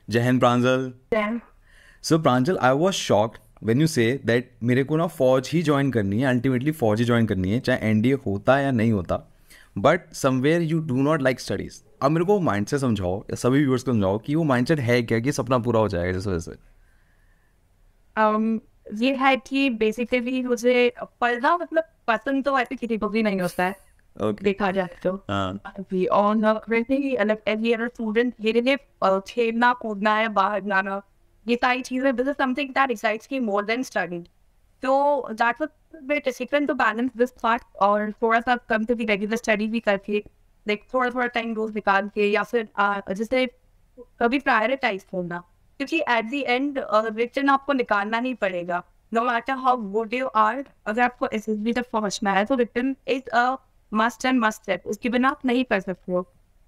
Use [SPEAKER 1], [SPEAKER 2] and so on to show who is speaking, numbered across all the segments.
[SPEAKER 1] जय हिंद Pranjal. So Pranjal, I was shocked when you say that मेरे को ना फौज ही ज्वाइन करनी है, अल्टीमेटली फौज ही ज्वाइन करनी है, चाहे एनडीए होता या नहीं होता, but somewhere you do not like studies. अब मेरे को माइंडसेट समझाओ या सभी व्यूअर्स को समझाओ कि वो माइंडसेट है क्या कि सपना पूरा हो जाएगा जिस वजह से।
[SPEAKER 2] ये है कि बेसिकली मुझे पढ़ना मतलब पसंद तो ऐसे किसी को भी नहीं होता है।
[SPEAKER 1] ओके।
[SPEAKER 2] देखा जाए तो
[SPEAKER 1] हाँ।
[SPEAKER 2] we all know वैसे ही अलग एवरी अदर स्टूडेंट धीरे धीरे खेलना कूदना है बाहर जाना ये सारी चीजें this is something that excites me more than study तो that was very difficult to balance this part और थोड़ा सा कम से भी रेगुलर स्टडी भी करके लाइक थोड़ा थोड़ा टाइम रोज निकाल के या फिर जैसे कभी प्रायोरिटाइज करना क्योंकि एट द एंड रिटर्न आपको निकालना नहीं पड़ेगा no matter how good you are अगर आपको एसएसबी तक पहुंचना है तो return is a must and must step उसके बिना आप नहीं कर सकते हो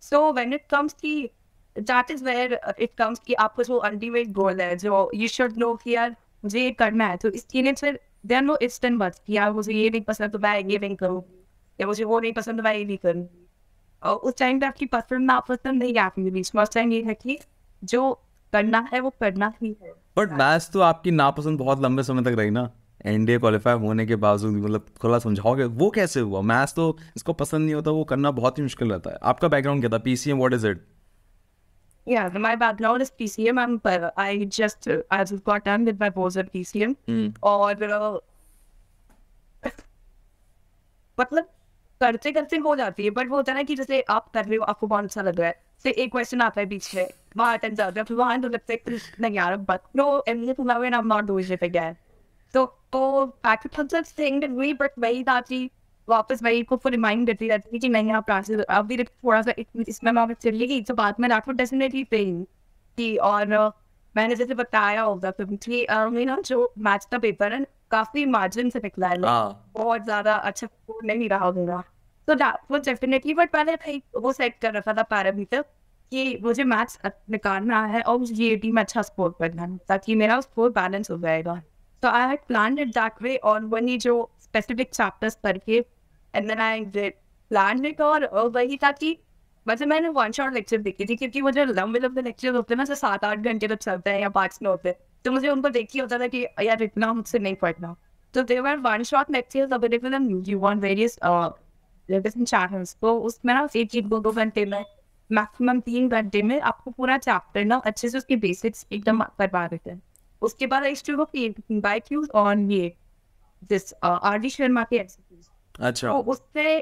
[SPEAKER 2] so when it comes की that is where it comes कि आपको जो ultimate goal है जो you should know कि यार मुझे ये करना है तो इसके लिए फिर there are no ifs and buts कि यार मुझे ये नहीं पसंद तो मैं ये नहीं करूँ या मुझे वो नहीं पसंद तो मैं ये नहीं करूँ और उस टाइम पे आपकी पसंद नापसंद नहीं आपके बीच में उस टाइम ये है कि जो करना है वो करना ही है।
[SPEAKER 1] बट मैथ्स तो आपकी नापसंद बहुत लंबे समय तक रही ना, एनडीए क्वालिफाई होने के बावजूद भी, मतलब थोड़ा समझाओगे वो कैसे हुआ? मैथ्स तो इसको पसंद नहीं होता, वो करना बहुत ही मुश्किल रहता है। आपका बैकग्राउंड क्या था? PCM, what is it?
[SPEAKER 2] Yeah, my background is PCM and I just got done with my course at PCM और मतलब करते करते हो जाती है बट वो होता है ना कि जैसे आप कर रहे हो आपको बहुत अच्छा लग रहा है से एक क्वेश्चन आता है बीच में वहाँ अटक जाता है फिर वहाँ तो लगता है नहीं यार but no am to love and I am not doing it again तो पैकेट थिंग वही बट वही ताकि वापस वही को फिर रिमाइंड करती रहती है कि नहीं आप क्लासेस अभी थोड़ा सा इसमें वापस चलिएगी तो बाद में आपको डेफिनेटली पेन कि और मैंने जैसे बताया होगा कि ना जो मैथ्स का पेपर है काफी मार्जिन से निकला है बहुत ज्यादा अच्छा स्कोर नहीं रहा होगा तो दैट वाज डेफिनेटली बट मैंने भाई वो सेट कर रखा था पैरामीटर कि मुझे मैथ्स निकालना है और मुझे जीएटी में अच्छा स्कोर करना है ताकि मेरा स्कोर बैलेंस हो जाएगा तो I had planned it that way और वही जो स्पेसिफिक चैप्टर्स करके and then I did plan it और वही था कि मतलब मैंने वन शॉट लेक्चर देखी थी क्योंकि वो जो लंबे लंबे लेक्चर होते हैं ना 7-8 घंटे तक चलते हैं या 5 में होते हैं तो मुझे उनको देख ही होता था कि यार इतना मुझसे नहीं पढ़ना तो they were one shot lectures available on YouTube on various different channels तो उसमें ना एक 2 घंटे में मैक्सिमम 3 घंटे में आपको पूरा चैप्टर ना अच्छे से उसकी बेसिक्स एकदम करवा देते हैं उसके बाद आई टू बाय क्यूज ऑन ये दिस आर.डी. शर्मा के एमसीक्यूज
[SPEAKER 1] अच्छा।
[SPEAKER 2] तो उससे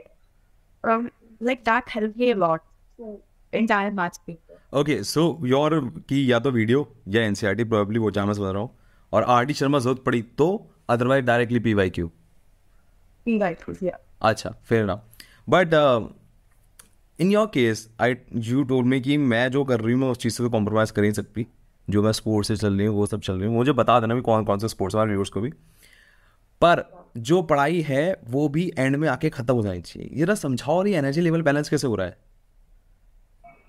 [SPEAKER 2] like that help me a lot entire match paper.
[SPEAKER 1] Okay, so your की या तो वीडियो या एनसीईआरटी प्रोबेबली वो जहाँ मैं समझ रहा हूँ, और आरडी शर्मा जरूरत पड़ी तो, otherwise directly PYQ.
[SPEAKER 2] P-Writers, yeah.
[SPEAKER 1] अच्छा, फेयर ना। But in your case I you told me कि मैं जो कर रही हूँ मैं उस चीज़ से तो कॉम्प्रोमाइज़ कर ही नहीं सकती, जो मैं स्पोर्ट्स से चल रही हूँ वो सब चल रही हूँ। मुझे बता देना भी कौन कौन से स्पोर्ट्स वाले व्यूअर्स को भी, पर जो पढ़ाई है वो भी एंड में आके ख़त्म हो जानी चाहिए। ये ना समझाओ, और ये एनर्जी लेवल बैलेंस कैसे हो रहा है?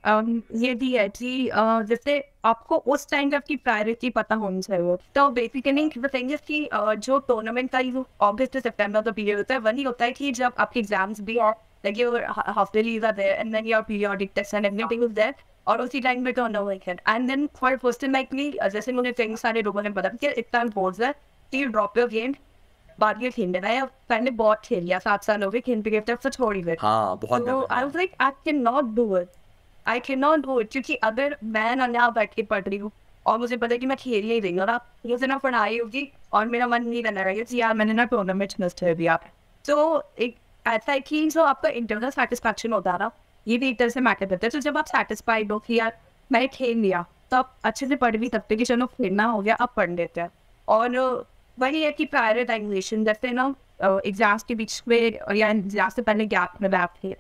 [SPEAKER 2] ये भी है कि जैसे आपको उस टाइम पे आपकी प्रायोरिटी पता होनी चाहिए तो बेसिकली द थिंग इज कि जो टूर्नामेंट का जो अगस्त से सितंबर का पीरियड होता है वही होता है कि जब आपके एग्जाम्स भी और like your half yearlies are there and then your periodic test and everything is there और उसी टाइम पे टूर्नामेंट है and then for person like me जैसे मुझे कई सारे लोगों ने बताया कि इतना इम्पोर्टेंट है कि यू ड्रॉप योर गेम बाद ये खेलने रहा है पहले बहुत खेल लिया 7 साल हो गए खेल पे तो छोड़ ही दे।
[SPEAKER 1] हाँ, बहुत।
[SPEAKER 2] तो आई was like I can not do it I can not do it क्योंकि अगर मैं ना यहाँ बैठ के पढ़ रही हूँ और मुझे पता है कि मैं खेल ही रही हूँ ना मुझे ना पढ़ाई होगी और मेरा मन नहीं करना रहेगा कि यार मैंने ना टूर्नामेंट मिस कर दिया तो एक ऐसा है कि जो आपका इंटरनल सेटिस्फैक्शन होता है ना ये भी एक तरह से मैटर करता है तो जब आप सेटिस्फाइड हो कि यार मैंने खेल लिया तो आप अच्छे से पढ़ भी सकते कि चलो खेलना हो गया आप पढ़ लेते हैं और वही है कि प्रायोरिटाइजेशन जैसे ना एग्जाम्स के बीच में या एग्जाम से पहले गैप में बैठ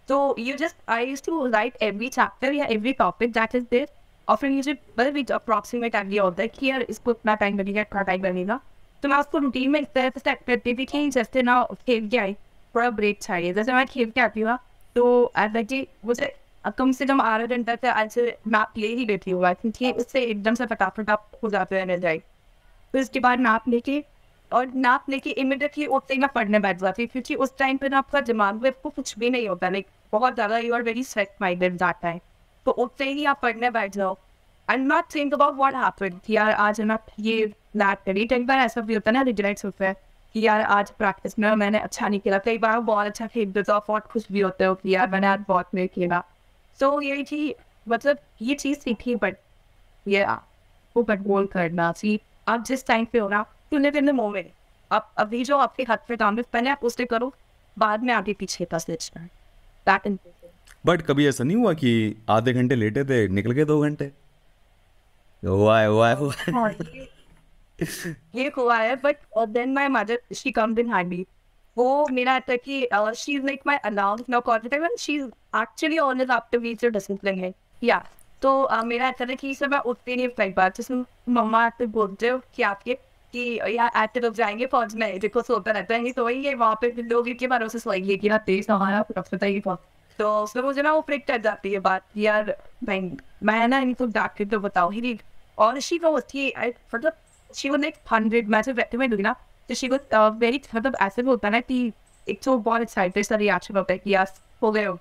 [SPEAKER 2] So you just, I used to write every chapter या every topic that is there और फिर मुझे मतलब भी approximate idea होता है कि यार इसको इतना टाइम लगेगा इतना टाइम लगेगा तो मैं उसको रूटीन में इस तरह से सेट करती थी कि जैसे ना खेल के आई थोड़ा ब्रेक चाहिए जैसे मैं खेल के आती हूँ तो ऐसा कि मुझे कम से कम आधा घंटा से ऐसे मैप ले ही लेती हुआ क्योंकि उससे एकदम से फटाफट आप हो जाते हैं एनर्जाई फिर उसके बाद मैप लेके और नाप लेके इमीडिएटली उठते ही मैं पढ़ने बैठ जाती क्योंकि उस टाइम पे ना आपका दिमाग में आपको कुछ भी नहीं होता लाइक बहुत ज़्यादा you are very set minded that time तो उठते ही आप पढ़ने बैठ जाओ I'm not think about what happened कि यार आज मैं ये लैक करी। कई बार ऐसा भी होता है ना, रिग्रेट्स होते हैं कि यार आज प्रैक्टिस में मैंने अच्छा नहीं खेला। कई बार बहुत अच्छा खेलते तो आप बहुत खुश भी होते हो कि यार मैंने आज बहुत नहीं खेला। तो ये थी, मतलब ये चीज़ सीखी। बट ये आपको कंट्रोल करना सी, आप जिस टाइम पे हो ना, to live in the moment. आप अभी जो आपके हाथ पे काम है पहले आप उससे करो, बाद में आगे पीछे का सोचना है। दैट इज
[SPEAKER 1] बट कभी ऐसा नहीं हुआ कि आधे घंटे लेटे थे, निकल गए 2 घंटे? हुआ है।
[SPEAKER 2] ये हुआ है। But then my mother she comes in handy. वो मेरा था कि she is like my allowance now confident and she is actually always after me to discipline है। या तो मेरा ऐसा था कि सब मैं उठती नहीं कई बार, जिसमें मम्मा आते बोलते हो कि आपके कि यार एक्टिव हो जाएंगे फौज में, देखो सोता रहता है नहीं, तो वही है वहाँ पे लोग के भरोसे सोएंगे कि ना तेज नहाया पता ही फौज। तो उसमें मुझे ना वो फ्रिक कर जाती है बात यार, मैं ना इनको डांट तो बताऊँ ही नहीं। और शी वो थी मतलब शी वाज लाइक 100 मैं जब बैठे में ना, तो शी वाज वेरी, मतलब ऐसे होता है ना कि एक तो बहुत एक्साइटेड सा रिएक्शन होता है कि यार हो गए हो,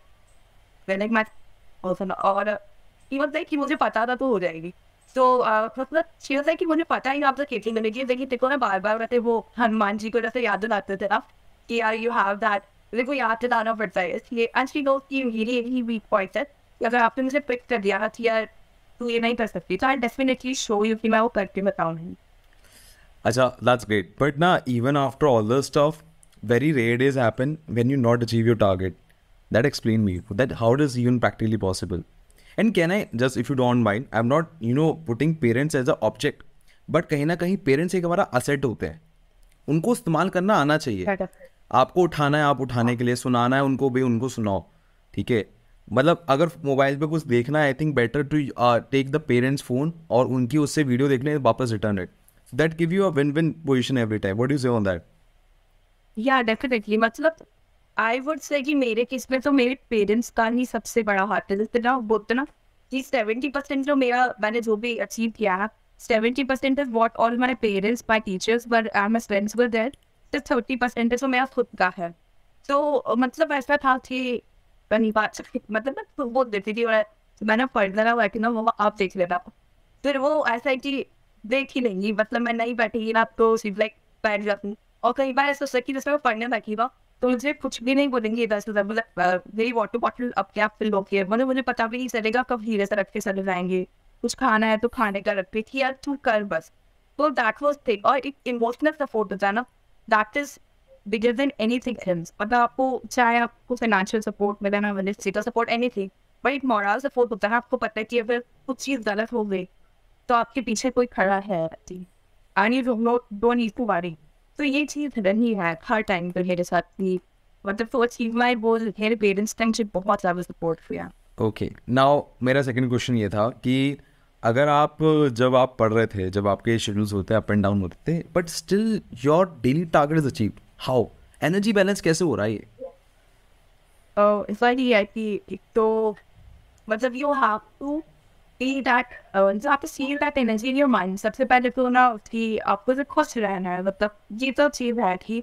[SPEAKER 2] लाइक मैं और ही वाज लाइक कि मुझे पता था तो हो जाएगी। तो मतलब शी वाज लाइक कि मुझे पता ही आपसे खेती मिलेगी, लेकिन देखो ना बार बार रहते वो हनुमान जी को जैसे याद दिलाते थे ना कि यार यू हैव दैट, देखो याद दिलाना पड़ता है इसलिए। एंड शी गोस कि रियली वीक पॉइंट है कि अगर आपने मुझे पिक कर दिया ना कि यार तू ये नहीं कर सकती, तो आई डेफिनेटली शो यू कि मैं वो करके बताऊंगी।
[SPEAKER 1] अच्छा, that's great. But na, even after all this stuff, very rare days happen when you not achieve your target. That explain me. That how does even practically possible? And can I just, if you don't mind, I'm not, putting parents as a object, but कहीं ना कहीं parents एक हमारा asset होते हैं, उनको इस्तेमाल करना आना चाहिए। आपको उठाना है, आप उठाने के लिए, सुनाना है उनको भी, उनको सुनाओ, ठीक है। मतलब अगर मोबाइल पे कुछ देखना है, I think better to take the parents phone और उनकी उससे वीडियो देखने वापस return it, that give you a win win position every time. What do you say on that?
[SPEAKER 2] या डेफिनेटली, मतलब आई वुड से कि मेरे केस में तो मेरे पेरेंट्स का ही सबसे बड़ा हाथ है। जैसे ना बोलते ना कि 70% जो मेरा मैंने जो भी अचीव किया है, 70% is what all my parents, my teachers were and my friends were there, तो 30% जो मेरा खुद का है। तो मतलब ऐसा था कि पहली बात मतलब मैं तो बोल देती थी और मैंने पढ़ना ना बैठी ना वो आप देख लेना। फिर वो ऐसा है कि देख ही लेंगी, मतलब मैं नहीं बैठी ना तो सिर्फ लाइक बैठ जाती। और कई बार ऐसा होता है कि जैसे मैं पढ़ने बैठी हुआ तो मुझे कुछ भी नहीं बोलेंगे इधर से उधर, मतलब मेरी वाटर बॉटल अब क्या फिल होती है, मतलब मुझे पता भी नहीं चलेगा कब धीरे से रख के चले जाएंगे। कुछ खाना है तो खाने का रख थी यार तू कर बस। तो दैट वाज थिंग। और एक इमोशनल सपोर्ट होता है ना, that is bigger than anything else. मतलब आपको चाहे आपको फाइनेंशियल सपोर्ट मिले ना, फिजिकल सपोर्ट, एनीथिंग, बट एक मॉरल सपोर्ट होता है। आपको पता है कि अगर कुछ चीज़ गलत हो गई तो आपके पीछे कोई खड़ा है and you don't need to worry. तो ये चीज़ रही है हर टाइम पर मेरे साथ भी, मतलब टू अचीव माय गोल मेरे पेरेंट्स ने मुझे बहुत ज़्यादा सपोर्ट किया।
[SPEAKER 1] ओके, नाउ मेरा सेकंड क्वेश्चन ये था कि अगर आप, जब आप पढ़ रहे थे, जब आपके शेड्यूल्स होते हैं अप एंड डाउन होते थे, but still your daily target is achieved, how? Energy balance कैसे हो रहा है ये?
[SPEAKER 2] इस वाली है कि एक तो मतलब you have to be that you have to see that energy in your mind। सबसे पहले तो ना कि आपको जो खुश रहना है, मतलब ये तो चीज़ है कि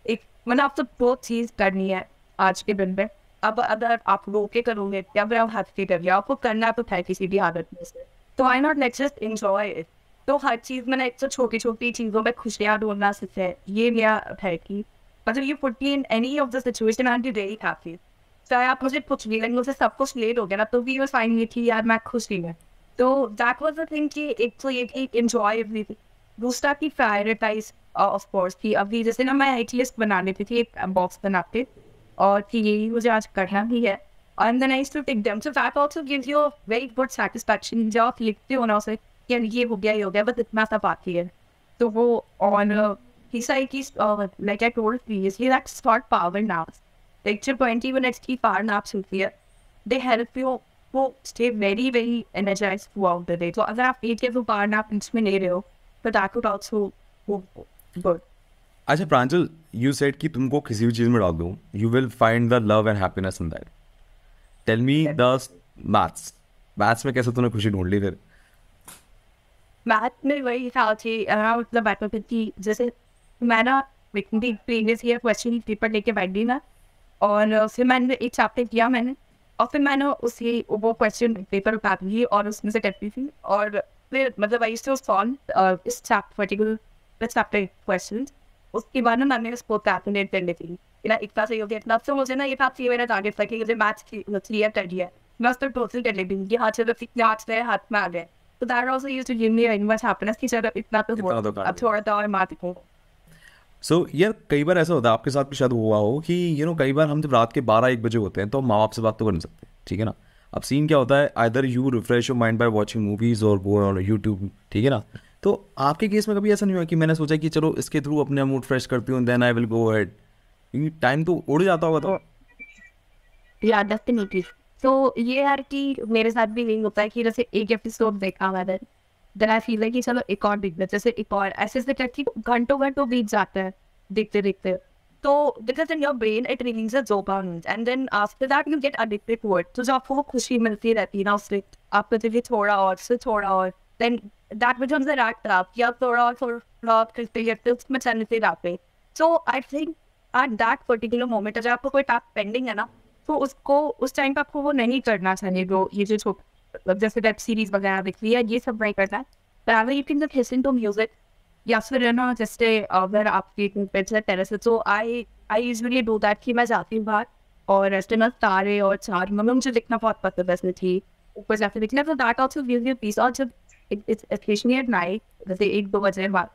[SPEAKER 2] एक मतलब आप तो बहुत चीज़ करनी है आज के दिन में। अब अगर आप रोके करोगे या फिर आप हाथ के करिए, आपको करना तो है किसी भी हालत में से, तो I not let just enjoy it. तो हर चीज़ में ना एक तो छोटी छोटी चीज़ों में खुशियाँ ढूंढना सीखे। ये मेरा है कि मतलब you put me in any of the situation and you very happy. चाहे आप मुझे कुछ भी मुझे सब कुछ लेट हो गया ना तो भी वो साइन ये थी यार मैं खुश ही हूँ। तो दैट वाज द थिंग कि एक तो ये कि एंजॉय एवरीथिंग। दूसरा कि प्रायोरिटाइज ऑफ कोर्स कि अभी जैसे ना मैं एक लिस्ट बना लेती थी, एक बॉक्स बना के, और कि यही मुझे आज करना भी है and then I used to tick them. So that also gives you very good satisfaction जब आप लिखते हो ना उसे कि ये हो गया, ये हो गया, बस इतना सा बाकी है। तो वो और he said he's like I told previously that start power naps, like your 20 minutes की power naps होती है, they help you to stay very very energized throughout the day। तो अगर आप एक या दो power nap इसमें ले रहे हो तो that would also good।
[SPEAKER 1] अच्छा प्रांजल, यू सेड कि तुमको किसी भी चीज़ में डाल दो, you will find the love and happiness in that. Tell me the maths, maths में कैसे तूने खुशी ढूंढ ली फिर?
[SPEAKER 2] मैथ में वही था कि मतलब बैठो कि जैसे मैं ना प्रीवियस ईयर क्वेश्चन पेपर लेके बैठ गई ना, और फिर मैंने एक चैप्टर किया मैंने, और फिर मैंने उसी वो क्वेश्चन पेपर उठा ली और उसमें से करती थी, और फिर मतलब आई यूज्ड टू सॉल्व इस पर्टिकुलर चैप्टर क्वेश्चन। उसके बाद ना मैंने उसको कैलकुलेट कर ली थी कि ना इतना सही हो गया इतना, तो मुझे ना ये था कि मेरा टारगेट था कि मुझे मैथ्स क्लियर कर दिया, मैं उस पर टोटल कर लेती हूँ कि हाँ चलो इतने आर्ट्स है हाथ में आ गए। तो that also used to give me very much happiness कि चलो इतना तो
[SPEAKER 1] इतना तो कर
[SPEAKER 2] अब थोड़ा सा और मार्क को।
[SPEAKER 1] सो यार कई बार ऐसा होता है, आपके साथ भी शायद हुआ हो कि कई बार हम जब रात के 12-1 बजे होते हैं तो माँ बाप से बात तो कर नहीं सकते, ठीक है ना। अब सीन क्या होता है, either you refresh your mind by watching movies और गो ऑन यूट्यूब, ठीक है ना। तो आपके केस में कभी ऐसा नहीं हुआ कि मैंने सोचा कि चलो इसके थ्रू अपने मूड फ्रेश करती हूँ, then I will go ahead, क्योंकि टाइम तो उड़ जाता होगा तो।
[SPEAKER 2] या डेफिनेटली। तो ये यार कि मेरे साथ भी यही होता है कि जैसे एक एपिसोड देखा मैंने, देन आई फील है कि चलो एक और देख लेते, जैसे एक और ऐसे ऐसे करके घंटों घंटों बीत जाता है देखते देखते। तो because in your brain it releases dopamine and then after that you get addicted to it. तो जो आपको वो खुशी मिलती रहती है ना उससे, आपको चाहिए थोड़ा और से थोड़ा और, then that becomes a rat trap कि आप थोड़ा और करते करते उसमें चलते रहते। So I think at that particular moment अगर आपको कोई टास्क पेंडिंग है ना, तो उसको उस टाइम पे आपको वो नहीं करना चाहिए। जो ये जो जैसे वेब सीरीज वगैरह देख लिया ये सब नहीं करना है, rather you can just listen to music, या फिर है ना जैसे अगर आपकी पेट्स है टेरेस है, तो आई यूजुअली डू दैट कि मैं जाती हूँ बाहर और ऐसे ना तारे और चार मतलब मुझे दिखना बहुत पसंद वैसे थी ऊपर जाके दिखना, तो that also gives you peace. और जब स्पेशली एट नाइट जैसे 1-2 बजे बाद,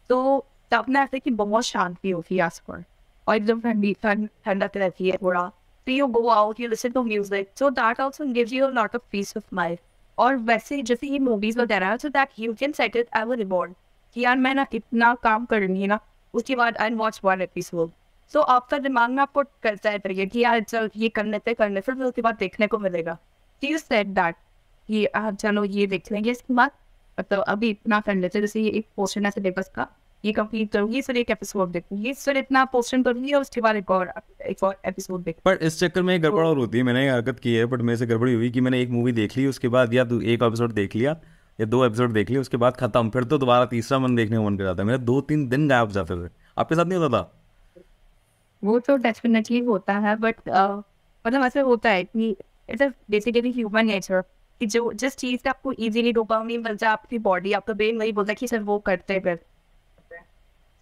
[SPEAKER 2] तो तब ना ऐसे कि बहुत शांति होती है आस पास और एकदम ठंडक रहती है थोड़ा। So you go out, you listen to music, so that also gives you a lot of peace of mind. और वैसे जैसे ये मूवीज वगैरह है, so that you can set it as a reward कि यार मैं ना इतना काम करनी है ना, उसके बाद आई वॉच 1 एपिसोड। सो आपका दिमाग में आपको करता है तरीके कि यार चल ये करने फिर उसके बाद देखने को मिलेगा। So you said that कि चलो ये देख लेंगे इसके बाद, मतलब अभी इतना कर लेते, जैसे ये एक पोर्शन है सिलेबस का, ये कंप्लीट करूंगी, फिर एक एपिसोड देखूंगी, फिर इतना पोर्शन करूंगी और उसके बाद एक और एपिसोड देख।
[SPEAKER 1] पर इस चक्कर में एक गड़बड़ और होती है, मैंने एक हरकत की है बट मेरे से गड़बड़ी हुई कि मैंने एक मूवी देख ली, उसके बाद या तो एक एपिसोड देख लिया या 2 एपिसोड देख लिए, उसके बाद खत्म, फिर तो दोबारा तीसरा मन देखने का मन कर जाता है, मेरा 2-3 दिन गायब हो जाते थे। आपके साथ नहीं होता था?
[SPEAKER 2] वो तो डेफिनेटली होता है, बट मतलब ऐसे होता है कि इट्स बेसिकली ह्यूमन नेचर कि जो जिस चीज़ का आपको इजीली डोपामाइन मिल जाए, आपकी बॉडी आपका ब्रेन वही बोलता है कि सर वो करते हैं।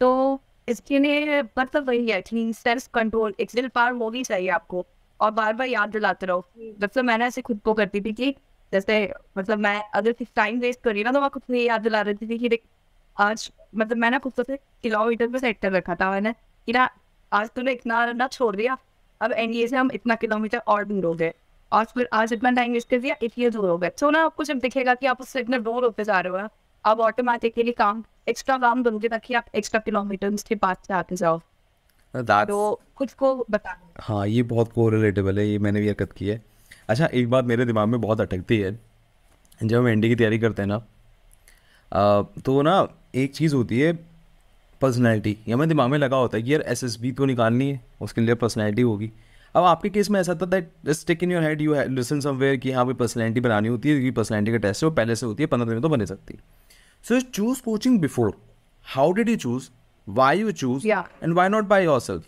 [SPEAKER 2] तो इसके लिए मतलब वही है कि सेल्फ कंट्रोल, एक दिल पार होनी चाहिए आपको, और बार बार याद दिलाते रहो। मतलब मैंने ऐसे खुद को करती थी कि जैसे मतलब मैं अगर टाइम वेस्ट करी ना, तो मैं खुद को याद दिला रही थी कि देख आज मतलब मैंने खुद से किलोमीटर पे सेट कर रखा था मैंने कि ना आज तूने इतना ना छोड़ दिया, अब एनडीए से हम इतना किलोमीटर और दूर हो गए, और फिर आज इतना टाइम वेस्ट कर दिया इसलिए दूर हो गए। तो ना आपको जब दिखेगा कि आप उससे इतना दूर होते जा रहे हो, आप ऑटोमेटिकली काम एक्स्ट्रा काम बनोगे ताकि आप एक्स्ट्रा किलोमीटर उसके पास से आते जाओ। तो खुद को बता।
[SPEAKER 1] हाँ, ये बहुत कोरिलेटेबल है, ये मैंने भी हरकत की है। अच्छा, एक बात मेरे दिमाग में बहुत अटकती है, जब हम एनडी की तैयारी करते हैं ना, तो ना एक चीज़ होती है पर्सनैलिटी, या मेरे दिमाग में लगा होता है कि यार एसएसबी तो निकालनी है, उसके लिए पर्सनैलिटी होगी। अब आपके केस में ऐसा था that stick in your head, you listen somewhere कि हाँ भाई पर्सनैलिटी बनानी होती है, क्योंकि पर्सनैलिटी का टेस्ट है वो पहले से होती है, 15 दिन में तो बन सकती है। So choose coaching before, how did you choose, why you choose, and why not by yourself?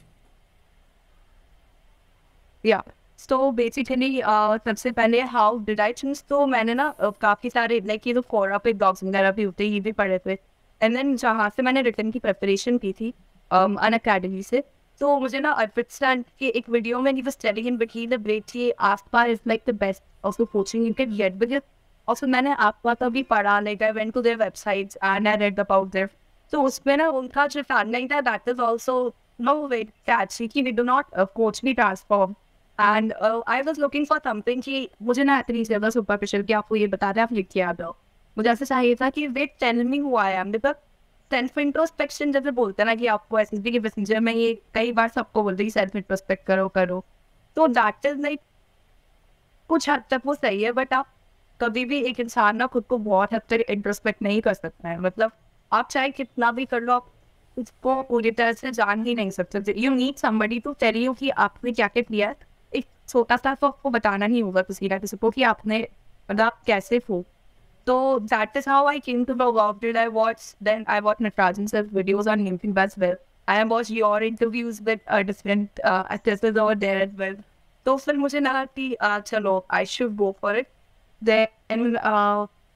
[SPEAKER 2] या तो बेसिकली सबसे पहले हाउ डिड आई चूज, तो मैंने ना काफ़ी सारे लाइक ये तो कोरा पे ब्लॉग्स वगैरह भी होते हैं, ये भी पढ़े थे, एंड देन जहाँ से मैंने रिटर्न की प्रिपरेशन की थी अन अकेडमी से, तो मुझे ना अर्पित के एक वीडियो में ही was telling in between the break कि आसपा is like the best also coaching you can get, because also मैंने आपका तभी पढ़ा, like I went to there websites and I read about there, तो उसमें ना उनका जो टाइमलाइन था that is also no way catchy कि we do not coach me transform, and I was looking for something कि मुझे ना इतनी ज़्यादा सुपरफिशियल कि आपको ये बता दें आप लिख के आ जाओ, मुझे ऐसा चाहिए था कि wait tell me who I am, because self introspection जैसे बोलते हैं ना कि आपको एसएसबी के प्रोसीजर में ये कई बार सबको बोलते हैं सेल्फ इंट्रोस्पेक्ट करो, तो दैट इज लाइक कुछ हद तक वो सही है, बट आप कभी भी एक इंसान ना खुद को बहुत हद तक इंट्रोस्पेक्ट नहीं कर सकता है। मतलब आप चाहे कितना भी कर लो, आप उसको पूरी तरह से जान ही नहीं सकते। You need somebody to tell you कि आपने क्या क्या किया है, एक छोटा सा तो आपको बताना नहीं होगा किसी ना किसी को कि आपने मतलब आप कैसे हो। So that is how I came to the work. I watched Natarajan sir's videos on YouTube as well. I have watched your interviews with different actresses over there as well. तो फिर मुझे लगा कि चलो I should go for it. Then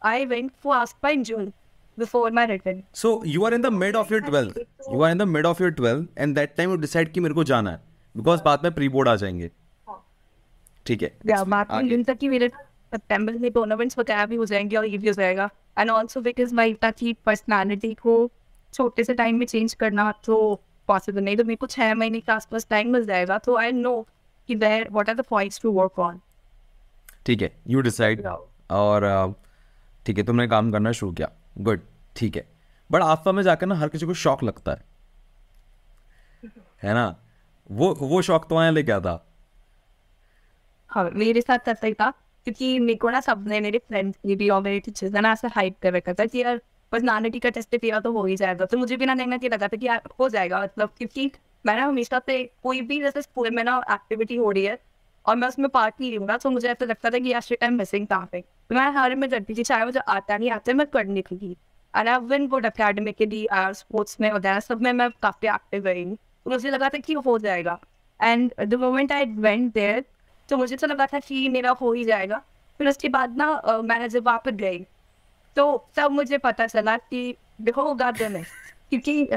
[SPEAKER 2] I went for आस्पा in June before my return.
[SPEAKER 1] So you are in the mid of your 12th. You are in the mid of your 12th and that time you decide कि मेरे को जाना है because बाद में pre board आ जाएंगे. ठीक है.
[SPEAKER 2] या बात
[SPEAKER 1] आगे.
[SPEAKER 2] जून तक की मेरे सितंबर में टूर्नामेंट्स वगैरह भी हो जाएंगे और ये भी हो जाएगा. एंड ऑल्सो बिकॉज माई की पर्सनैलिटी को छोटे से टाइम में चेंज करना तो पॉसिबल नहीं. तो मेरे को 6 महीने के आसपास टाइम मिल जाएगा. तो आई नो कि where what are the points to work on.
[SPEAKER 1] ठीक है. You decide. और ठीक है तुमने काम करना शुरू किया. गुड. ठीक है. बट आफ्टर में जाकर ना हर किसी को शौक लगता है ना. वो शौक तो आया लेके आता.
[SPEAKER 2] हाँ मेरे साथ ऐसा ही था क्योंकि मेरे को ना सबने मेरे फ्रेंड्स ने भी और मेरे टीचर्स ने ना ऐसा हाइप कर रखा था कि यार पर्सनालिटी का टेस्ट दिया तो हो ही जाएगा. तो मुझे भी ना देखना चाहिए लगा था कि यार हो जाएगा मतलब क्योंकि मैं ना हमेशा से कोई भी जैसे स्कूल में ना एक्टिविटी हो रही है और मैं उसमें पार्ट नहीं लूँगा तो मुझे ऐसा लगता था कि यार shit I am missing something. तो मैं हर में करती थी चाहे मुझे आता नहीं आता मैं करने की थी. And I win good academically sports में वगैरह सब में मैं काफ़ी एक्टिव रही. तो मुझे लगा था कि हो जाएगा. And the moment I went there तो मुझे तो लगा था कि मेरा हो ही जाएगा. फिर उसके बाद ना मैं जब वापस गई तो तब मुझे पता चला कि देखो होगा तो नहीं क्योंकि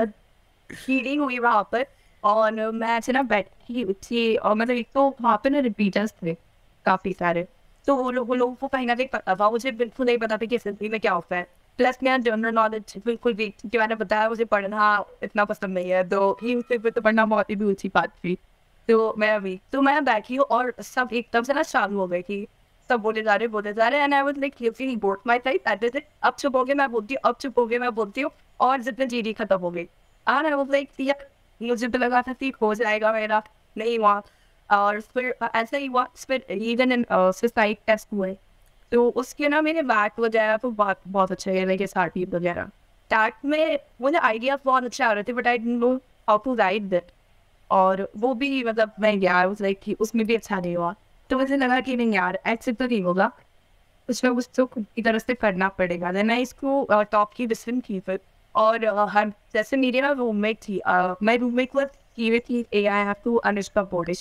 [SPEAKER 2] हीलिंग हुई वहाँ पर और मैं ऐसे ना बैठी थी और मतलब एक तो वहाँ पे ना रिपीटर्स थे काफ़ी सारे. तो वो लोगों को कहीं ना कहीं पता था. मुझे बिल्कुल नहीं पता था कि एसएसबी में क्या होता है. प्लस मेरा जनरल नॉलेज बिल्कुल भी क्योंकि मैंने बताया मुझे पढ़ना इतना पसंद नहीं है. तो न्यूज़पेपर तो पढ़ना बहुत ही ऊँची बात थी. तो मैं बैठी हूँ और सब एकदम से ना चालू हो गई थी. सब बोले जा रहे and I was like living both my life at this. अब चुप हो गए मैं बोलती हूँ, अब चुप हो गए मैं बोलती हूँ और जितने जीडी खत्म हो गई. एंड आई वाज लाइक यार मुझे तो लगा था ठीक हो जाएगा मेरा. नहीं हुआ. और फिर ऐसा ही हुआ. फिर इवन इन सुसाइड टेस्ट हुए तो उसके ना मेरे बैक वगैरह तो बहुत अच्छे गए लाइक SRT वगैरह. टैट में मुझे आइडिया बहुत अच्छे आ रहे थे but I don't know how to write that. और वो भी मतलब मैं गया उस लाइक कि उसमें भी अच्छा नहीं हुआ. तो मुझे लगा कि नहीं यार ऐसे तो नहीं होगा उसमें कुछ तो खुद की तरफ से करना पड़ेगा. देन मैं इसको टॉप की डिसीजन की फिर. और हर जैसे मेरी ना रूममेट थी मैं रूममेट को की थी I have to Anushka Borde.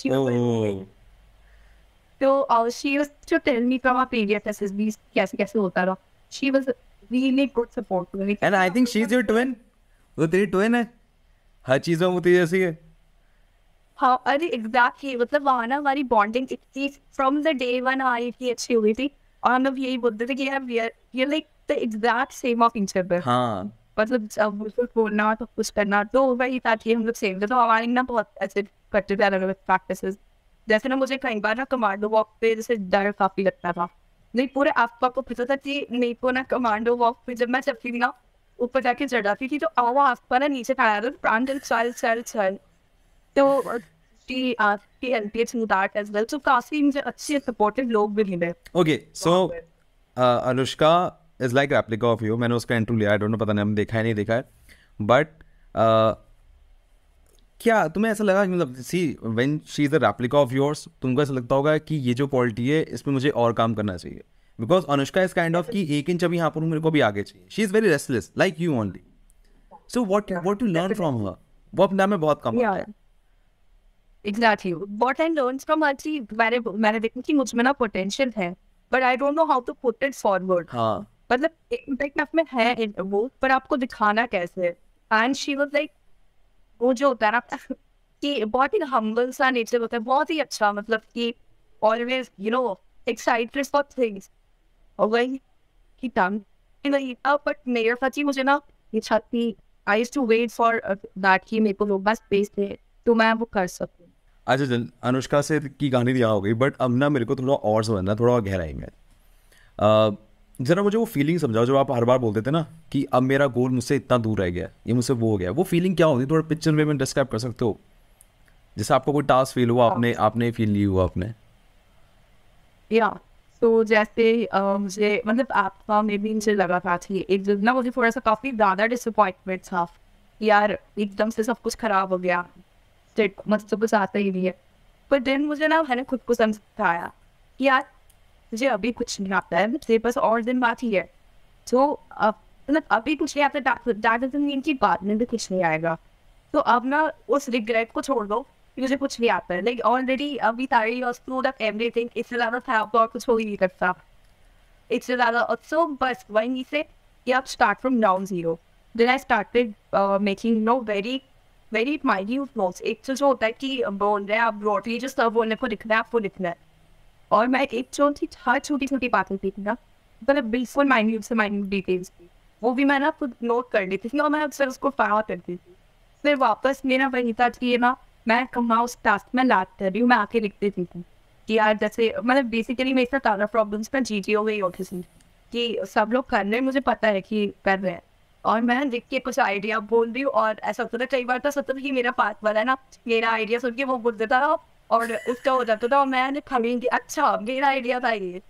[SPEAKER 2] तो she was to tell me from a previous SSB कैसे कैसे होता रहा. She was really good support to me.
[SPEAKER 1] And I think she is your twin. वो तेरी ट्विन है हर चीज़ में वो तेरी जैसी है.
[SPEAKER 2] हाँ अरे एग्जैक्टली मतलब वहाँ ना हमारी बॉन्डिंग इतनी फ्रॉम द डे वन हमारी इतनी अच्छी हुई थी और हम लोग यही बोलते थे कि यार we are like the exact same of each other.
[SPEAKER 1] हाँ
[SPEAKER 2] मतलब जब कुछ बोलना तो कुछ करना तो वही था कि हम लोग सेम थे. तो हमारी ना बहुत ऐसे करते थे अलग अलग प्रैक्टिसेस. जैसे ना मुझे कई बार ना कमांडो वॉक पे जैसे डर काफी लगता था. नहीं पूरे आसपास को पता था कि नहीं को ना कमांडो वॉक पे जब मैं चलती थी ना ऊपर जाके चढ़ जाती थी तो आवा आसपास ना नीचे खड़ा था प्राण चल चल चल. तो she helped me that as well. So काफी मुझे अच्छे सपोर्टिव लोग भी मिले.
[SPEAKER 1] Okay so Anushka is like replica of you. मैंने उसका इंटरव्यू लिया. आई डोंट नो पता नहीं हमने देखा है नहीं देखा है. बट क्या तुम्हें ऐसा लगा मतलब see when she is a replica of yours तुमको ऐसा लगता होगा कि ये जो क्वालिटी है इसमें मुझे और काम करना चाहिए. Because Anushka is kind of कि 1 इंच अभी यहाँ पर हूँ मेरे को भी आगे चाहिए. She is very restless like you only. So what you learn from her. वो अपने आप में बहुत कम है.
[SPEAKER 2] Exactly. What I learned from her थी मैंने देखा कि मुझ में ना पोटेंशियल है but I don't know how to put it forward.
[SPEAKER 1] हाँ
[SPEAKER 2] मतलब इम्पैक्ट आप में है वो पर आपको दिखाना कैसे. एंड शी वाज लाइक वो जो होता है ना कि बहुत ही हम्बल सा नेचर होता है बहुत ही अच्छा मतलब कि always you know excited for things और वही कि टाइम बट मेरे साथ ही मुझे ना ये छाती I used to wait for that कि मेरे को बस स्पेस दे तो मैं वो कर सकूँ.
[SPEAKER 1] अच्छा चल अनुष्का से की कहानी यहाँ हो गई बट अब ना मेरे को थोड़ा और समझना थोड़ा और गहराई में. ज़रा मुझे वो फीलिंग समझाओ जो आप हर बार बोलते थे ना कि अब मेरा गोल मुझसे इतना दूर रह गया ये मुझसे वो हो गया. वो फीलिंग क्या होती है थोड़ा पिक्चर में डिस्क्राइब कर सकते हो. जैसे आपको कोई टास्क फील हुआ आपने फील नहीं हुआ आपने.
[SPEAKER 2] या तो जैसे मुझे मतलब आपका में भी मुझे लगा था कि एक दिन ना मुझे थोड़ा सा काफ़ी ज़्यादा डिसअपॉइंटमेंट था यार एकदम से सब कुछ खराब हो गया. मस्त तो कुछ आता ही नहीं है. पर देन मुझे ना मैंने खुद को समझाया कि यार मुझे अभी कुछ नहीं आता है मुझे बस और दिन बात ही है. तो अब मतलब अभी कुछ नहीं आता दैट डजंट मीन कि बाद में भी कुछ नहीं आएगा. तो अब ना उस रिग्रेट को छोड़ दो मुझे कुछ नहीं आता है, लाइक ऑलरेडी अभी सारी स्कूल ऑफ एवरीथिंग, इससे ज़्यादा था और कुछ हो ही नहीं सकता। It's rather also, but when you say you have to start from ground zero, then I started making very very minute notes. एक तो जो होता है कि बोल रहे हैं आप broadly जो सब बोलने को लिखना है आपको लिखना है, और मैं एक जो थी हर छोटी छोटी बातें थी ना, मतलब बिल्कुल माइन्यूट से माइन्यूट डिटेल्स थी, वो भी मैं ना खुद नोट कर लेती थी और मैं अक्सर उसको फॉलो करती थी। फिर वापस मेरा वही था कि ना मैं कहाँ उस टास्क में लाद कर रही हूँ, मैं आके लिख देती थी कि यार जैसे मतलब बेसिकली मेरे साथ ज़्यादा प्रॉब्लम्स में GTO में ही होती थी कि सब लोग कर रहे हैं, मुझे पता है कि कर रहे हैं, और मैं लिख के कुछ आइडिया बोल रही हूँ, और ऐसा होता था कई बार तो सत्तर ही मेरा पास वाला है ना, मेरा आइडिया सुन के वो बोल देता था और उसका हो जाता था, और मैं खमीन की अच्छा मेरा आइडिया था ये।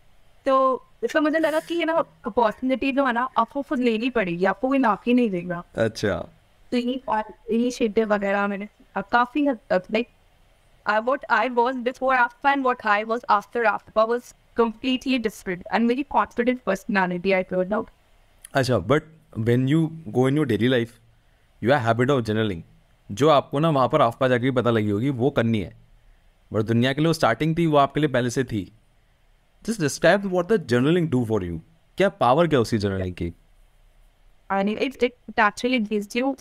[SPEAKER 2] तो इसका मुझे लगा कि ये ना अपॉर्चुनिटी जो है ना आपको खुद लेनी पड़ेगी, आपको कोई नाक ही नहीं देगा।
[SPEAKER 1] अच्छा।
[SPEAKER 2] तो ये इनिशिएटिव वगैरह मैंने काफ़ी हद तक like what I was before Alpha and what I was after Alpha was completely different and very confident personality I turned out.
[SPEAKER 1] अच्छा, but when you go in your daily life you have habit of journaling, जो आपको ना वहाँ पर आसपास जाके पता लगी होगी वो करनी है, बट दुनिया के लिए वो स्टार्टिंग थी, वो आपके लिए पहले से थी। Just describe what the journaling do for you, क्या पावर क्या उसी जर्नलिंग की?
[SPEAKER 2] And it actually gives you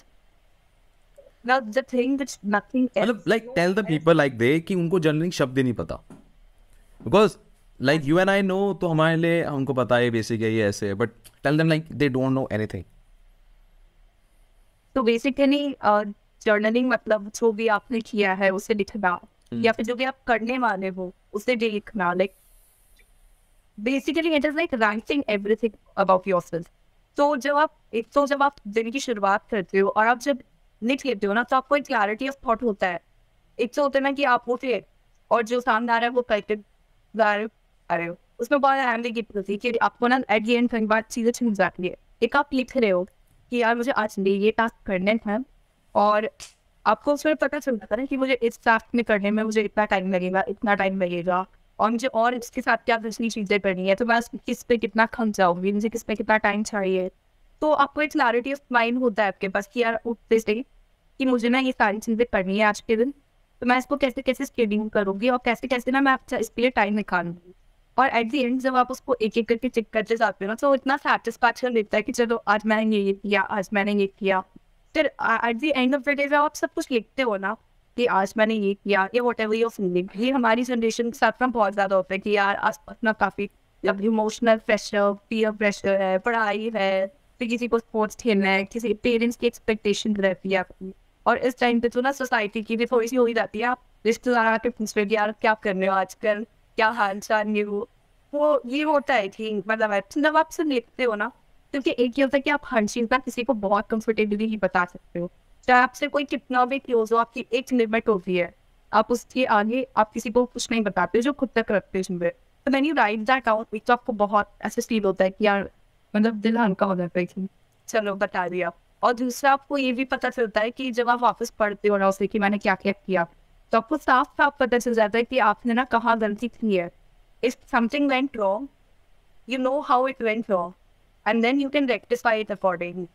[SPEAKER 2] now the thing which nothing else.
[SPEAKER 1] मतलब like tell the people like they कि उनको जर्नलिंग शब्द ही नहीं पता, because like you and I know, तो हमारे लिए हमको पता है बेसिक है ये ऐसे है, but tell them like they don't know anything.
[SPEAKER 2] तो बेसिकली जर्नलिंग मतलब जो भी आपने किया है उसे लिखना, या फिर जो भी आप करने वाले हो उसे भी लिखना, like basically it is like writing everything about yourself. तो जब आप दिन की शुरुआत करते हो और आप जब लिख लेते हो ना, तो आपको एक क्लैरिटी ऑफ थॉट होता है। एक तो होता है ना कि आप उठे और जो सामने आ रहा है वो करके जा रहे हो, उसमें बहुत अहम की होती है कि आपको ना एट द एंड कई बार चीज़ें छूट जाती है। एक आप लिख रहे हो कि यार मुझे आज ये टास्क करने हैं, और आपको उसमें पता चलता है कि मुझे इस टास्क में करने में मुझे इतना टाइम लगेगा, इतना टाइम लगेगा, और मुझे और इसके साथ क्या दूसरी चीज़ें करनी है, तो मैं किस पे कितना खम जाऊँगी, मुझे किस पे कितना टाइम चाहिए। तो आपको एक क्लैरिटी ऑफ माइंड होता है आपके पास कि यार उठते से कि मुझे ना ये सारी चीज़ें करनी है आज के दिन, तो मैं इसको कैसे कैसे शेड्यूल करूँगी और कैसे कैसे ना मैं अच्छा इसके लिए टाइम निकालूंगी। और एट द एंड जब आप उसको एक एक करके चेक करते जाते हो ना, तो इतना सेटिस्फैक्शन देता है कि चलो आज मैंने ये किया, आज मैंने ये किया। फिर eight the end of the day जब आप सब कुछ लिखते हो ना कि आज मैंने ये किया, ये वॉट एवर योर फीलिंग, ये हमारी जनरेशन के साथ में बहुत ज़्यादा होता है कि यार आस पास ना काफ़ी इमोशनल प्रेशर, पीयर प्रेशर है, पढ़ाई है, फिर किसी को स्पोर्ट्स खेलना है, किसी पेरेंट्स की एक्सपेक्टेशन रहती है आपकी, और इस टाइम पे तो ना सोसाइटी की भी थोड़ी सी हो ही जाती है। आप रिश्तेदार आके पूछ रहे यार क्या कर रहे हो आजकल, क्या हाल चाल नहीं हो, वो ये होता है कि मतलब जब आप सब लिखते हो ना, क्योंकि एक ये होता है कि आप हर चीज़ ना किसी को बहुत कंफर्टेबली ही बता सकते हो, चाहे आपसे कोई कितना भी क्लोज हो, आपकी एक लिमिट होती है, आप उसके आगे आप किसी को कुछ नहीं बताते जो खुद तक रखते हैं सुन। तो मैंने राइट दैट आउट, तो आपको बहुत ऐसे फील होता है कि यार मतलब दिल हल्का हो जाता है कि चलो बता दिया। और दूसरा आपको ये भी पता चलता है कि जब आप वापस पढ़ते हो ना उसे कि मैंने क्या क्या किया, तो आपको साफ साफ पता चल जाता है कि आपने ना कहाँ गलती की है। If something went wrong, you know how it went wrong, and then you can rectify it accordingly.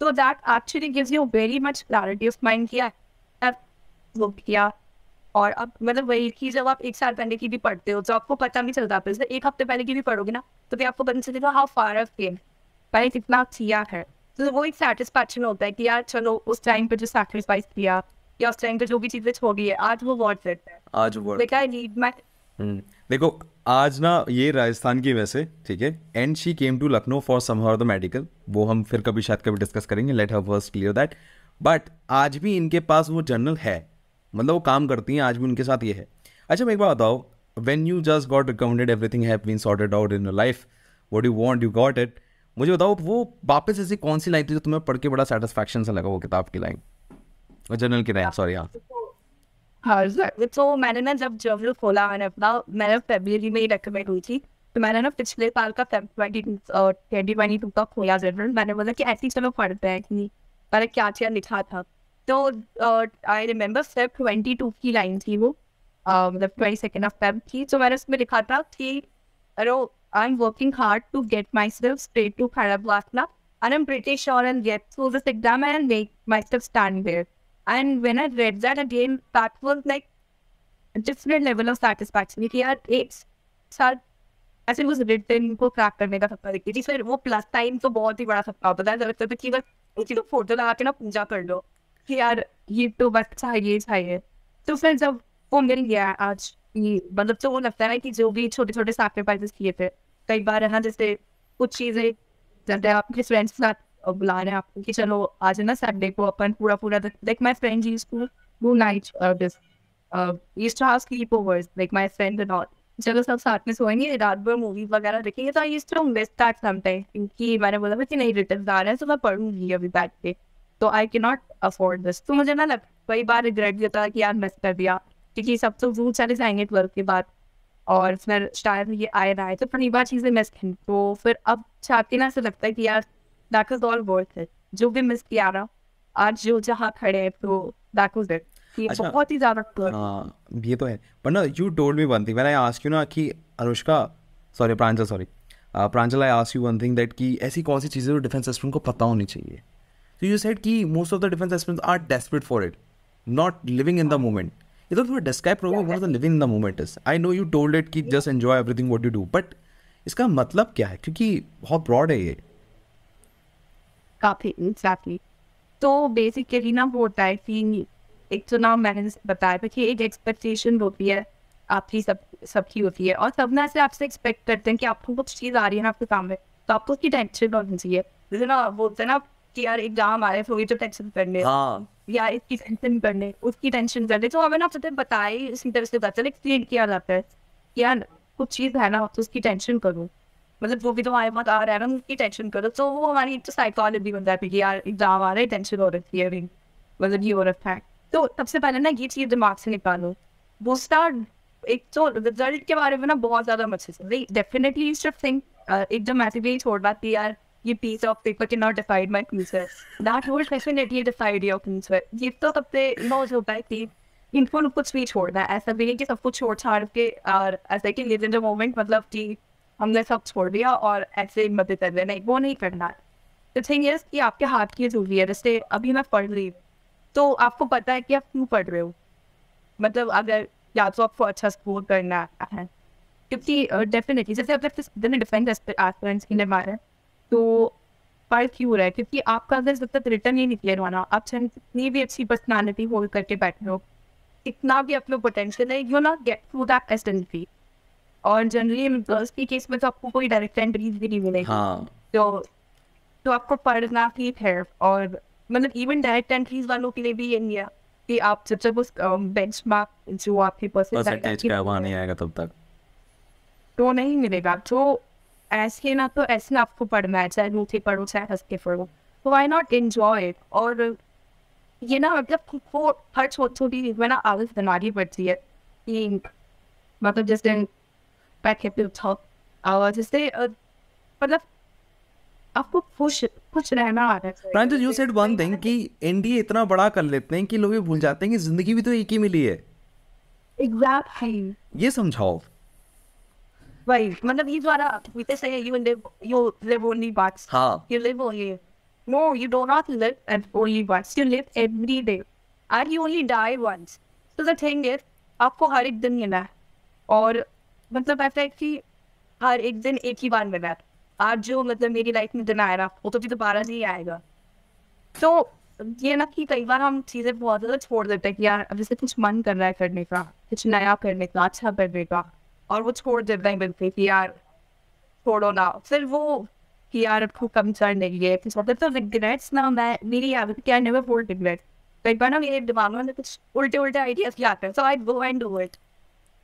[SPEAKER 2] So that actually gives you very much clarity of mind कि यार वो किया। और अब मतलब वही कि जब आप एक साल पहले की भी पढ़ते हो तो आपको पता नहीं चलता, फिर एक हफ्ते पहले की भी पढ़ोगे ना तो फिर आपको पता चलेगा हाउ फार ऑफ केम, पहले कितना किया है। तो वो एक सेटिस्फैक्शन होता है कि यार चलो उस टाइम पे जो सैक्रिफाइस किया या उस टाइम पे जो भी चीज़ें छोड़ी है आज वो वर्थ इट है।
[SPEAKER 1] आज
[SPEAKER 2] लाइक आई नीड माय
[SPEAKER 1] देखो आज ना ये राजस्थान की वैसे ठीक है, and she came to Lucknow for somehow the medical, वो हम फिर कभी शायद कभी डिस्कस करेंगे, let her first clear that. But आज भी इनके पास वो जर्नल है, मतलब वो काम करती हैं, आज भी उनके साथ ये है। अच्छा मैं एक बात बताओ, when you just got recommended everything have been sorted out in your life, what you want you got it, मुझे बताओ वो वापस ऐसी कौन सी लाइन थी जो तुम्हें पढ़ के बड़ा सेटिस्फैक्शन सा लगा, वो किताब की लाइन और जर्नल की लाइन, सॉरी। हाँ
[SPEAKER 2] तो मैंने ना जब जर्नल खोला मैंने फरवरी में ही रेकमेंड हुई थी, तो मैंने ना पिछले साल का 2022 का खोला जर्नल। मैंने बोला कि ऐसी चलो पढ़ते हैं कि मैंने क्या क्या लिखा था। तो आई रिमेम्बर Feb 22 की लाइन थी वो, मतलब 22 of Feb थी। तो मैंने उसमें लिखा था कि I am working hard to get myself straight to Kharabalakna and I'm pretty sure I'll get through this exam and make myself stand there. And when I read that again, that was like different level of satisfaction कि यार एक साथ ऐसे उस return को crack करने का सपना देखती थी। फिर वो प्लस टाइम तो बहुत ही बड़ा सपना होता था, लगता था कि बस उसी तो फोटो लगा के ना पूजा कर लो कि यार ये तो बस चाहिए। तो फिर जब वो मिल गया आज, ये मतलब तो वो लगता है कि जो भी छोटे छोटे सैक्रिफाइसेस किए थे कई बार है ना, जैसे कुछ चीजें जैसे आपके फ्रेंड्स के साथ बुला रहे हैं आपको कि चलो आज है ना संडे को अपन पूरा like my friends used to do night this used to have sleepovers, like my friends and all. चलो सब साथ में सोएंगे, रात भर मूवीज वगैरह देखेंगे। तो I used to miss that sometime, क्योंकि मैंने बोला था कि नहीं रिटर्न आ रहे हैं तो मैं पढ़ूंगी अभी बैठ के, तो I can not afford this. तो मुझे ना कई बार रिग्रेट भी होता है कि यार मिस कर दिया, क्योंकि सब तो जरूर चले जाएंगे 12 के बाद और फिर शायद ये आए ना आए, तो कई बार चीज़ें मिस की। तो फिर अब चाहती ना ऐसा लगता है कि यार that was all worth it, जो भी मिस किया ना आज जो जहाँ खड़े हैं तो दैट वाज इट। ये
[SPEAKER 1] अच्छा,
[SPEAKER 2] बहुत ही ज़्यादा
[SPEAKER 1] हाँ ये तो है। पर ना you told me one thing when I ask you ना कि Anushka, sorry Pranjal, sorry Pranjal, I ask you one thing that कि ऐसी कौन सी चीज़ें जो डिफेंस एस्पिरेंट को पता होनी चाहिए। तो यू सेड कि most of the defence aspirants are desperate for it, not living in the moment. ये तो थोड़ा डिस्क्राइब करोगे what is the living in the moment is. I know you told it कि just enjoy everything what you do, but इसका मतलब क्या है, क्योंकि बहुत ब्रॉड है ये।
[SPEAKER 2] काफी एग्जैक्टली। तो बेसिकली ना वो होता है कि एक तो ना मैंने जैसे बताया था कि एक एक्सपेक्टेशन होती है आपकी, सबकी होती है, और सब ना ऐसे आपसे एक्सपेक्ट करते हैं कि आपको कुछ चीज़ आ रही है ना आपके सामने, तो आपको उसकी टेंशन होनी चाहिए। जैसे ना वो होता है ना कि यार एग्जाम आ रहे हैं, तो टेंशन करने
[SPEAKER 1] हाँ
[SPEAKER 2] या इसकी टेंशन करने, उसकी टेंशन करने, तो हमें ना पता बताए इसी तरह से पता एक्सप्लेन किया जाता है कि यार कुछ चीज़ है ना तो उसकी टेंशन करो, मतलब वो भी तो हमारे पास आ रहा है ना उसकी टेंशन करो। तो वो हमारी तो साइकोलॉजी बन जाती है कि यार एग्जाम आ रहा है, टेंशन हो रही है, मतलब ये हो रखा है। तो सबसे पहले ना ये चीज़ दिमाग से निकालो। वो स्टार्ट एक तो रिजल्ट के बारे में ना बहुत ज़्यादा मत सोचो, डेफिनेटली यू शुड थिंक एकदम ऐसे भी छोड़ बात यार ये piece of paper can not decide my future, that would definitely decide your future. ये तो सबसे नॉज होता है कि इनको कुछ भी छोड़ना है, ऐसा भी नहीं कि सब कुछ छोड़ छाड़ के और ऐसा कि लिव इन द मोमेंट, मतलब कि हमने सब छोड़ दिया और ऐसे मदद कर रहे, नहीं वो नहीं करना है। द थिंग इज कि आपके हाथ की जरूरी है। जैसे अभी मैं पढ़ रही हूँ तो आपको पता है कि आप क्यों पढ़ रहे हो, मतलब अगर या तो आपको अच्छा स्कोर करना है, क्योंकि डेफिनेटली जैसे अगर डिफेंस एस्पिरेंट्स के लिए मारे तो पढ़ क्यों रहा है, क्योंकि आपका अगर जब तक रिटर्न ही नहीं क्लियर होना, आप चाहे कितनी भी अच्छी पर्सनैलिटी होल्ड करके बैठे हो, इतना भी अपना पोटेंशियल है, you not get through that S&P. और जनरली गर्ल्स के केस में तो आपको कोई डायरेक्ट एंट्रीज भी नहीं मिलेगी।
[SPEAKER 1] हाँ
[SPEAKER 2] तो आपको पढ़ना ठीक है, और मतलब इवन डायरेक्ट एंट्रीज वालों के लिए भी ये नहीं है कि आप जब तक उस बेंचमार्क जो आपके
[SPEAKER 1] परसेंटेज का वहाँ नहीं आएगा तब तक
[SPEAKER 2] तो नहीं मिलेगा। तो ऐसे ना तो ऐसे आपको पढ़ना है, चाहे मीठे पढ़ो चाहे हंस के पढ़ो, तो वाई नॉट एंजॉय इट। और ये ना मतलब वो हर छोटी चीज में ना आदत बनानी पड़ती है कि मतलब जैसे बैठे पे उठाओ और जैसे मतलब आपको खुश रहना आ रहा है।
[SPEAKER 1] प्रांजल, यू सेड वन थिंग कि एनडीए इतना बड़ा कर लेते हैं कि लोग ये भूल जाते हैं कि जिंदगी भी तो एक ही मिली है।
[SPEAKER 2] एग्जैक्टली
[SPEAKER 1] ये समझाओ।
[SPEAKER 2] वही मतलब ये द्वारा we say you live only once.
[SPEAKER 1] हाँ
[SPEAKER 2] You live only. No, you do not live and only once. You live every day. And you only die once. So the thing is, आपको हर एक दिन मिला है, और मतलब ऐसा है कि हर एक दिन एक ही बार मिला है। आज जो मतलब मेरी लाइफ में दिन आया ना, वो तो भी दोबारा नहीं आएगा। तो ये ना कि कई बार हम चीज़ें बहुत ज़्यादा छोड़ देते हैं कि यार अब जैसे कुछ मन कर रहा है करने का, कुछ नया करने का, अच्छा करने का, और वो छोड़ देते हैं बिल्कुल कि यार छोड़ो ना। फिर वो कि यार आपको कम चढ़ नहीं है फिर मतलब तो रिग्रेट्स ना, मैं मेरी आदत क्या नेवर फॉर रिग्रेट। कई बार ना मेरे दिमाग में कुछ उल्टे आइडियाज भी आते हैं, so I go and do it.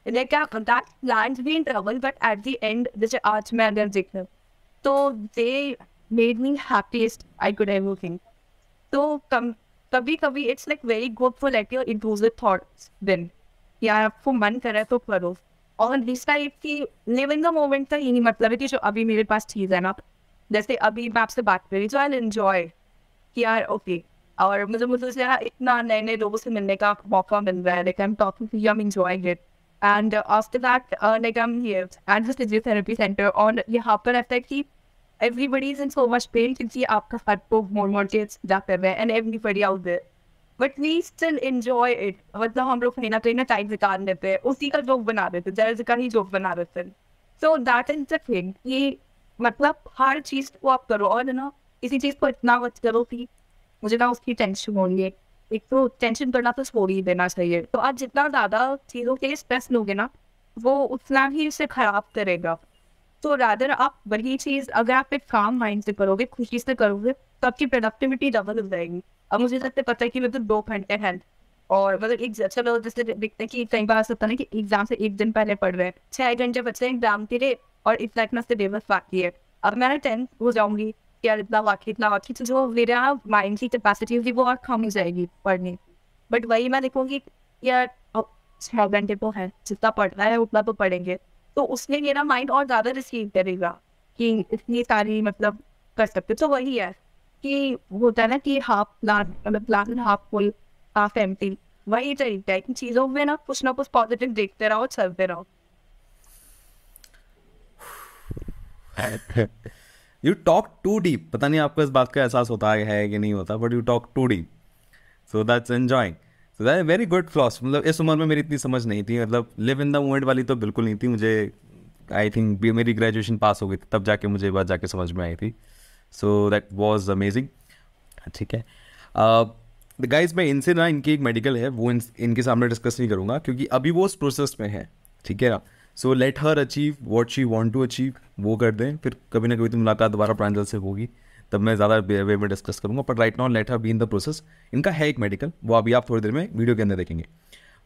[SPEAKER 2] Like that plans be in trouble but at the end जैसे आज मैं अगर देखूं तो they made me happiest I could ever think. तो कभी कभी it's like very good for let your intrusive thoughts then, यार आपको मन करे तो करो। और दिस टाइप की लिव इन द मोमेंट का यही मतलब है कि जो अभी मेरे पास चीज़ है ना, जैसे अभी मैं आपसे बात कर रही हूँ, आई एंजॉय कि यार ओके, और मुझे इतना नए नए लोगों से मिलने का मौका मिल रहा है, like I am talking to you, I am enjoying it. And after that like I am here at the physiotherapy centre, और यहाँ पर ऐसा है कि everybody is in so much pain क्योंकि आपका हार्ट को मोर जा कर रहा है, and everybody out there but we still enjoy it, मतलब हम लोग कहीं ना टाइम निकाल लेते हैं, उसी का जोक बना देते, जैसे का ही जोक बना देते हैं. So that is the thing कि मतलब हर चीज को आप करो, और ना किसी चीज को इतना मत करो कि मुझे ना उसकी टेंशन होनी है. एक तो टेंशन करना तो छोड़ ही देना चाहिए. तो आप जितना ज्यादा चीजों के लिए स्ट्रेस लोगे ना, वो उतना ही उसे खराब करेगा. तो रादर आप वही चीज अगर आप एक काम माइंड से करोगे, खुशी से करोगे, तो आपकी प्रोडक्टिविटी डबल हो जाएगी. अब मुझे सबसे पता है कि मतलब 2 घंटे हैं, और मतलब एक चलो जैसे देखते हैं कि कई बार ऐसा होता है ना कि एग्जाम से एक दिन पहले पढ़ रहे हैं, 6 घंटे बचे हैं एग्जाम के लिए, और इतना सिलेबस बाकी है. अब मैं 10th हो जाऊंगी, यार इतना बाकी, तो जो मेरा माइंड की कैपेसिटी होगी वो और कम हो जाएगी पढ़ने. बट वही मैं देखूंगी यार 6 घंटे तो है, जितना पढ़ना है उतना तो पढ़ेंगे, तो उसमें मेरा माइंड और ज़्यादा रिसीव करेगा कि इतनी सारी मतलब कर सकते. तो वही है कि होता है ना कि हाफ ग्लास, मतलब glass half full half empty. वही तरीका है कि चीज़ों में ना कुछ पॉजिटिव देखते रहो, चलते रहो.
[SPEAKER 1] You talk too deep. पता नहीं आपको इस बात का एहसास होता है कि नहीं होता, but you talk too deep. So that's enjoying. So that very good philosophy. मतलब इस उम्र में मेरी इतनी समझ नहीं थी, मतलब लिव इन द मोमेंट वाली तो बिल्कुल नहीं थी मुझे. आई थिंक मेरी ग्रेजुएशन पास हो गई थी तब जाके मुझे बात जाके समझ में आई थी. So that was amazing. ठीक है गाइज, मैं इनसे ना इनकी एक मेडिकल है वो इनके सामने डिस्कस नहीं करूँगा क्योंकि अभी वो उस प्रोसेस में है. ठीक है ना. So let her achieve what she want to achieve. वो कर दें, फिर कभी ना कभी तो मुलाकात दोबारा प्रांजल से होगी, तब मैं ज़्यादा वे में डिस्कस करूँगा. But right now let her be in the process. इनका है एक मेडिकल, वो अभी आप थोड़ी देर में वीडियो के अंदर देखेंगे.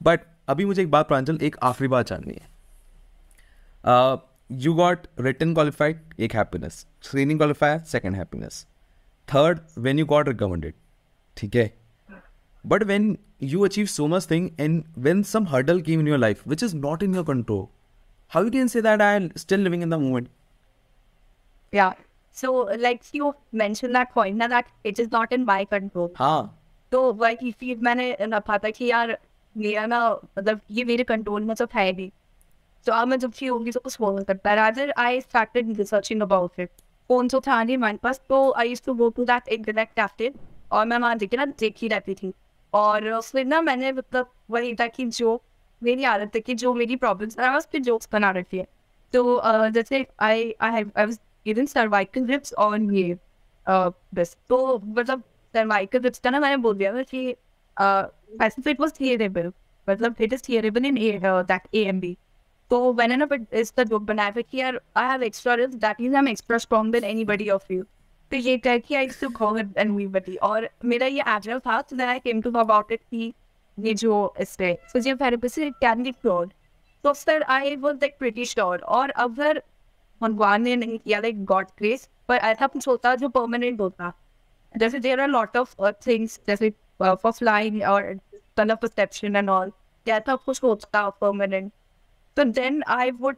[SPEAKER 1] बट अभी मुझे एक बात प्रांजल, एक आखिरी बात जाननी है. यू गॉट रिटन क्वालिफाइड, एक happiness. Screening qualifier, second happiness. Third when you got recommended. ठीक है. But when you achieve so much thing and when some hurdle came in your life which is not in your control, how you can say that I am still living in the moment?
[SPEAKER 2] Yeah. So like you mentioned that point ना, that it is not in my control.
[SPEAKER 1] हाँ.
[SPEAKER 2] तो वही फिर मैंने ना पाता कि यार मेरा ना मतलब ये मेरे कंट्रोल में तो है भी. तो अब मैं जब फ्री होंगी तो कुछ हो नहीं सकता. Rather I started researching about it. Phone तो था नहीं हमारे पास, तो I used to go to that internet cafe, और मैं वहाँ देख ही रहती थी. और फिर ना मैंने मतलब वही था कि जो मेरी आदत है कि जो मेरी प्रॉब्लम्स है उस पर जोक्स बना रखी है. तो जैसे I was given cervical ribs on ये बस. तो मतलब सर्वाइकल रिप्स का ना मैंने बोल दिया था कि वैसे तो इट वाज थियरेबल, मतलब it is terrible in that AMB. तो मैंने ना फिर इसका जोक बनाया था कि यार I have extra ribs, that means I am extra strong than anybody of you. तो ये था कि I to call it anybody, और मेरा ये एड्रेस था. तो then I came to know about it कि ये जो इससे फिजियोथेरेपी से कैन बी क्योर्ड. तो sir I was like pretty sure. और अगर भगवान ने नहीं किया, लाइक गॉड ग्रेस, पर ऐसा कुछ होता जो परमानेंट होता. जैसे there are lot of things, जैसे फॉर फ्लाइंग और कलर परसेप्शन एंड ऑल, ऐसा कुछ होता परमानेंट. तो देन आई वुड,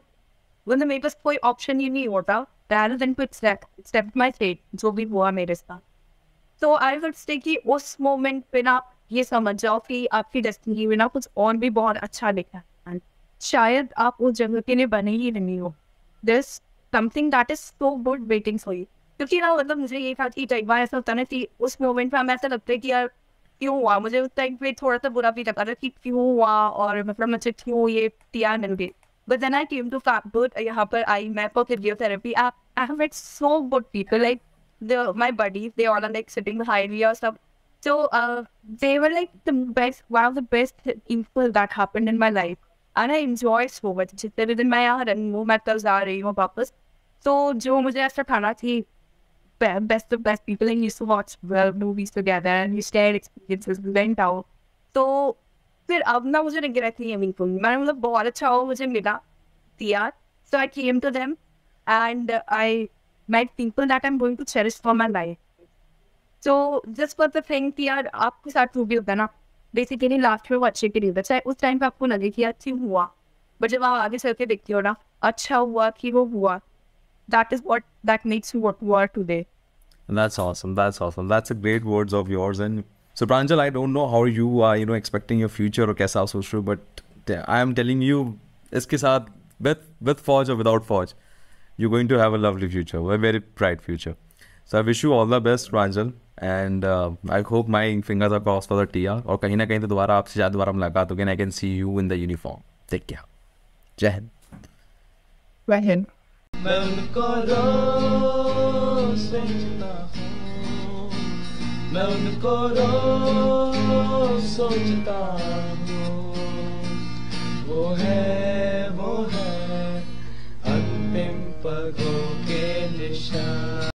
[SPEAKER 2] मतलब मेरे पास कोई ऑप्शन ही नहीं होता rather than to accept my fate, जो भी हुआ मेरे साथ. तो आई वुड से कि उस मोमेंट पे ना ये समझ जाओ कि आपकी डेस्टिनी में ना कुछ और भी बहुत अच्छा लिखा है. शायद आप उस जगह के लिए बने ही नहीं हो. There's something that is so good waiting for you. क्योंकि ना मतलब मुझे ये था कि कई बार ऐसा होता है ना कि उस मोमेंट पे हमें ऐसा लगता है कि यार क्यों हुआ. मुझे उस टाइम पे थोड़ा सा बुरा भी लगा था कि क्यों हुआ, और मतलब मुझे क्यों ये टीआर मिल गई. But then I came to Factboot. यहाँ पर I met for physiotherapy. I have met so good people, like my buddies. They all are like sitting behind me or stuff. So they were like one of the best people that happened in my life, and I enjoy so much. जितने भी दिन मैं यहाँ run हूँ, मैं तब जा रही हूँ वापस. तो जो मुझे ऐसा खाना थी, best of best people, and used to watch movies together and we shared experiences. We went out. तो फिर अब ना मुझे रिग्रेट नहीं है बिल्कुल. मैंने मतलब बहुत अच्छा हो मुझे मिला TR. So I came to them and I met people that I'm going to cherish for my life. So just for the thing कि यार आपके साथ जो भी होता है ना, बेसिकली लास्ट में वो अच्छे के लिए होता है. चाहे उस टाइम पे आपको लगे कि अच्छी हुआ, बट जब आप आगे चल के देखते हो ना, अच्छा हुआ कि वो हुआ, that makes you what you are today.
[SPEAKER 1] That's awesome. That's awesome. That's a great words of yours. And so Pranjal, I don't know how you are, expecting your future or कैसा आप सोच रहे हो, but I am telling you, इसके साथ with Forge or without Forge, you're going to have a lovely future, a very bright future. So I wish you all the best, Pranjal. And I hope my fingers are cross for the TR, और कहीं ना कहीं तो दोबारा आपसे शायद दोबारा मुलाकात होगी, I can see you in the uniform. Take care, जय हिंद।
[SPEAKER 2] वह
[SPEAKER 3] मैं उनको रोज सोचता हूँ, मैं उनको रोज सोचता हूँ।